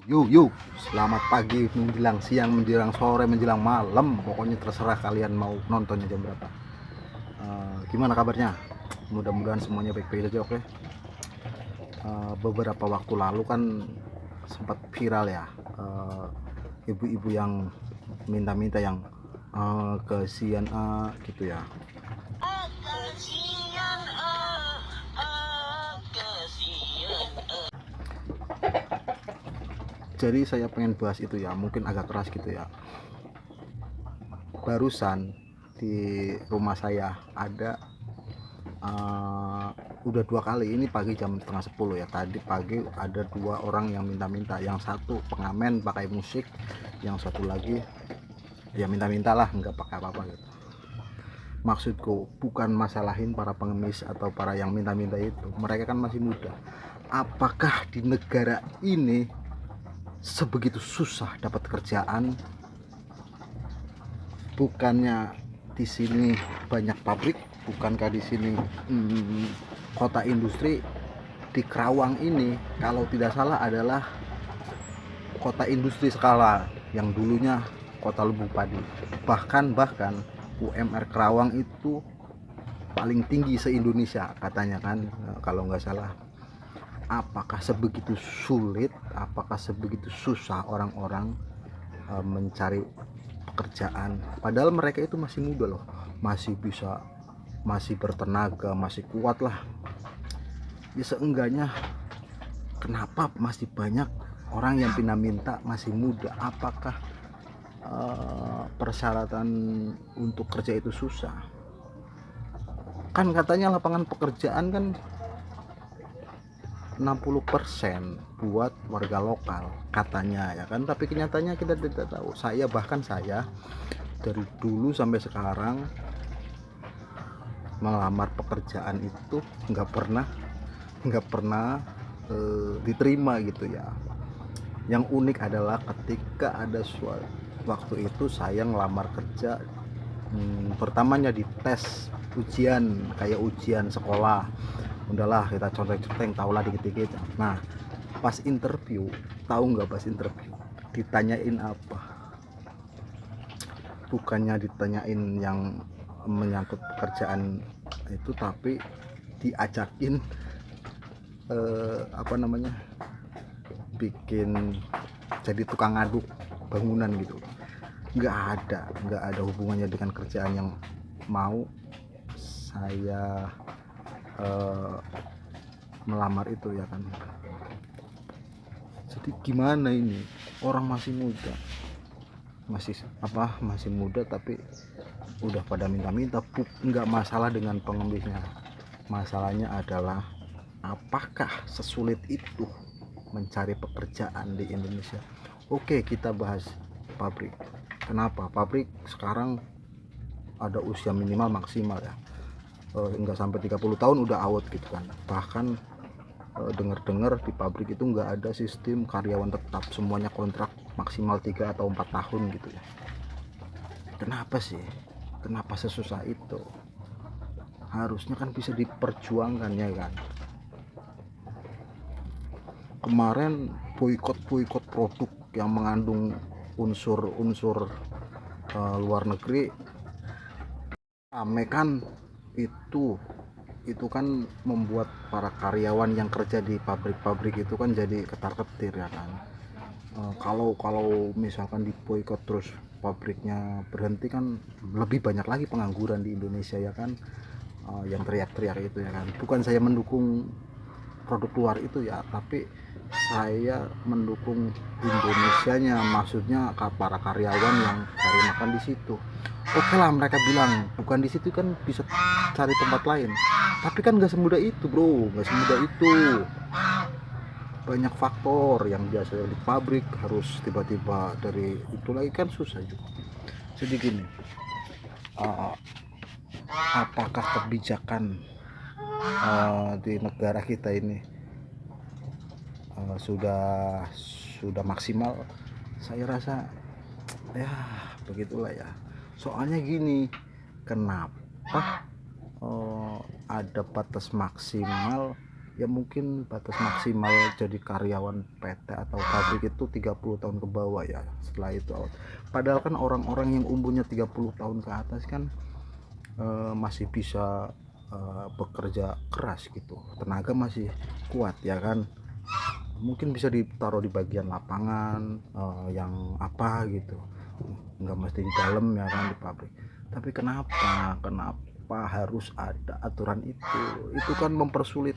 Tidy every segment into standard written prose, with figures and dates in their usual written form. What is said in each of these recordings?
Yuk, selamat pagi menjelang siang, menjelang sore, menjelang malam. Pokoknya terserah kalian mau nontonnya jam berapa. Gimana kabarnya? Mudah-mudahan semuanya baik-baik saja, oke? Beberapa waktu lalu kan sempat viral ya, ibu-ibu yang minta-minta yang kasihan gitu ya. Jadi saya pengen bahas itu ya, mungkin agak keras gitu ya. Barusan di rumah saya ada udah 2 kali, ini pagi jam setengah 10 ya. Tadi pagi ada 2 orang yang minta-minta, yang satu pengamen pakai musik, yang satu lagi ya minta-minta lah, nggak pakai apa-apa gitu. Maksudku bukan masalahin para pengemis atau para yang minta-minta itu, mereka kan masih muda. Apakah di negara ini sebegitu susah dapat kerjaan? Bukannya di sini banyak pabrik? Bukankah di sini kota industri? Di Kerawang ini kalau tidak salah adalah kota industri skala yang dulunya kota Lubuk Padi. Bahkan UMR Kerawang itu paling tinggi se-Indonesia katanya kan, kalau nggak salah. Apakah sebegitu sulit, apakah sebegitu susah orang-orang mencari pekerjaan, padahal mereka itu masih muda loh, masih bertenaga, masih kuat lah ya. Seenggaknya kenapa masih banyak orang yang pindah minta masih muda? Apakah persyaratan untuk kerja itu susah? Kan katanya lapangan pekerjaan kan 60% buat warga lokal katanya ya kan, tapi kenyataannya kita tidak tahu. Bahkan saya dari dulu sampai sekarang melamar pekerjaan itu nggak pernah diterima gitu ya. Yang unik adalah ketika ada waktu itu saya ngelamar kerja, pertamanya di tes ujian kayak ujian sekolah, udahlah kita contek-contek tahulah dikit-dikit. Nah pas interview, tahu nggak pas interview ditanyain apa? Bukannya ditanyain yang menyangkut pekerjaan itu, tapi diajakin bikin jadi tukang ngaduk bangunan gitu. Nggak ada hubungannya dengan kerjaan yang mau saya melamar itu ya kan. Jadi gimana ini, orang masih muda, masih muda tapi udah pada minta-minta. Nggak masalah dengan pengemisnya, masalahnya adalah apakah sesulit itu mencari pekerjaan di Indonesia. Oke, kita bahas pabrik. Kenapa pabrik sekarang ada usia minimal maksimal ya, enggak sampai 30 tahun udah out gitu kan. Bahkan dengar-dengar di pabrik itu nggak ada sistem karyawan tetap, semuanya kontrak maksimal 3 atau 4 tahun gitu ya. Kenapa sih, kenapa sesusah itu? Harusnya kan bisa diperjuangkan ya kan. Kemarin boikot produk yang mengandung unsur luar negeri rame kan. Itu kan membuat para karyawan yang kerja di pabrik-pabrik itu kan jadi ketar-ketir ya kan. Kalau misalkan diboikot terus pabriknya berhenti kan lebih banyak lagi pengangguran di Indonesia ya kan. Yang teriak-teriak itu ya kan, bukan saya mendukung produk luar itu ya, tapi saya mendukung Indonesianya, maksudnya para karyawan yang cari makan di situ. Oke lah, mereka bilang bukan di situ kan bisa cari tempat lain, tapi kan nggak semudah itu bro, nggak semudah itu. Banyak faktor yang biasanya di pabrik harus tiba-tiba dari itu lagi kan susah juga. Jadi gini, apakah kebijakan di negara kita ini sudah maksimal? Saya rasa ya begitulah ya. Soalnya gini, kenapa ada batas maksimal ya mungkin batas maksimal jadi karyawan PT atau pabrik itu 30 tahun ke bawah ya, setelah itu out. Padahal kan orang-orang yang umurnya 30 tahun ke atas kan masih bisa bekerja keras gitu, tenaga masih kuat ya kan, mungkin bisa ditaruh di bagian lapangan yang apa gitu, nggak mesti di dalam ya kan, di pabrik. Tapi kenapa harus ada aturan itu kan mempersulit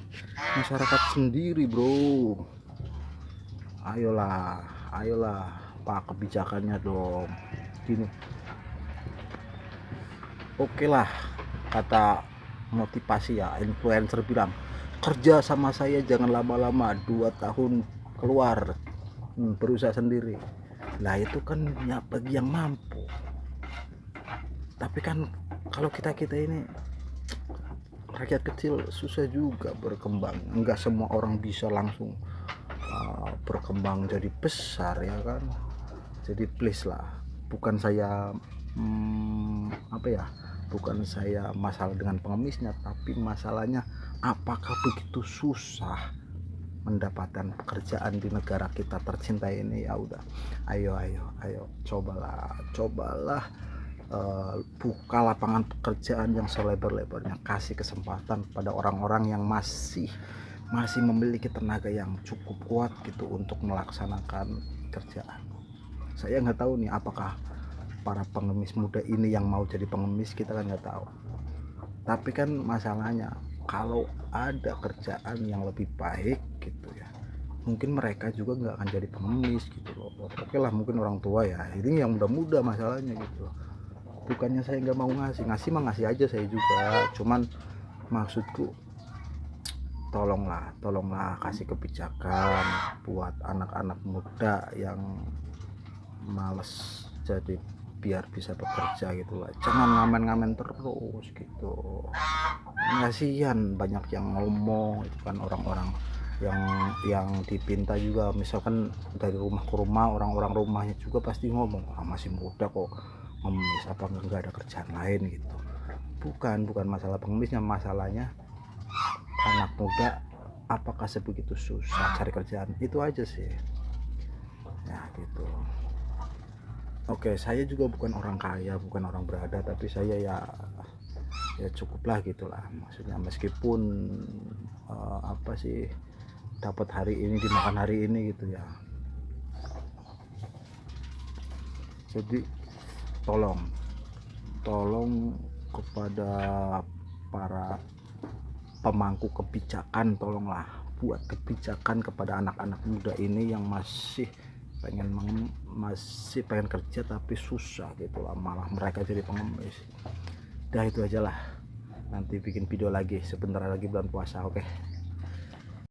masyarakat sendiri bro. Ayolah pak, kebijakannya dong gini. Oke lah, kata motivasi ya influencer bilang, kerja sama saya jangan lama-lama, 2 tahun keluar, berusaha sendiri. Nah itu kan ya bagi yang mampu. Tapi kan kalau kita ini rakyat kecil susah juga berkembang, enggak semua orang bisa langsung berkembang jadi besar ya kan. Jadi please lah, bukan saya bukan saya masalah dengan pengemisnya, tapi masalahnya apakah begitu susah mendapatkan pekerjaan di negara kita tercinta ini. Ya udah, ayo cobalah buka lapangan pekerjaan yang selebar-lebarnya, kasih kesempatan pada orang-orang yang masih memiliki tenaga yang cukup kuat gitu untuk melaksanakan kerjaan. Saya nggak tahu nih apakah para pengemis muda ini yang mau jadi pengemis, kita kan nggak tahu. Tapi kan masalahnya kalau ada kerjaan yang lebih baik gitu ya, mungkin mereka juga nggak akan jadi pengemis gitu loh. Oke lah, mungkin orang tua ya, ini yang muda-muda masalahnya gitu. Bukannya saya nggak mau ngasih mah ngasih aja saya juga, cuman maksudku tolonglah kasih kebijakan buat anak-anak muda yang males jadi biar bisa bekerja gitu lah, jangan ngamen-ngamen terus gitu. Kasihan banyak yang ngomong itu kan, orang-orang yang dipinta juga, misalkan dari rumah ke rumah, orang-orang rumahnya juga pasti ngomong, masih muda kok ngemis, apa nggak ada kerjaan lain gitu. Bukan masalah pengemisnya, masalahnya anak muda apakah sebegitu susah cari kerjaan, itu aja sih ya gitu. Oke, saya juga bukan orang kaya, bukan orang berada, tapi saya ya cukuplah gitulah, maksudnya meskipun dapat hari ini dimakan hari ini gitu ya. Jadi tolong kepada para pemangku kebijakan, tolonglah buat kebijakan kepada anak-anak muda ini yang masih pengen kerja tapi susah gitu lah, malah mereka jadi pengemis. Dah itu aja lah, nanti bikin video lagi sebentar lagi bulan puasa. Oke.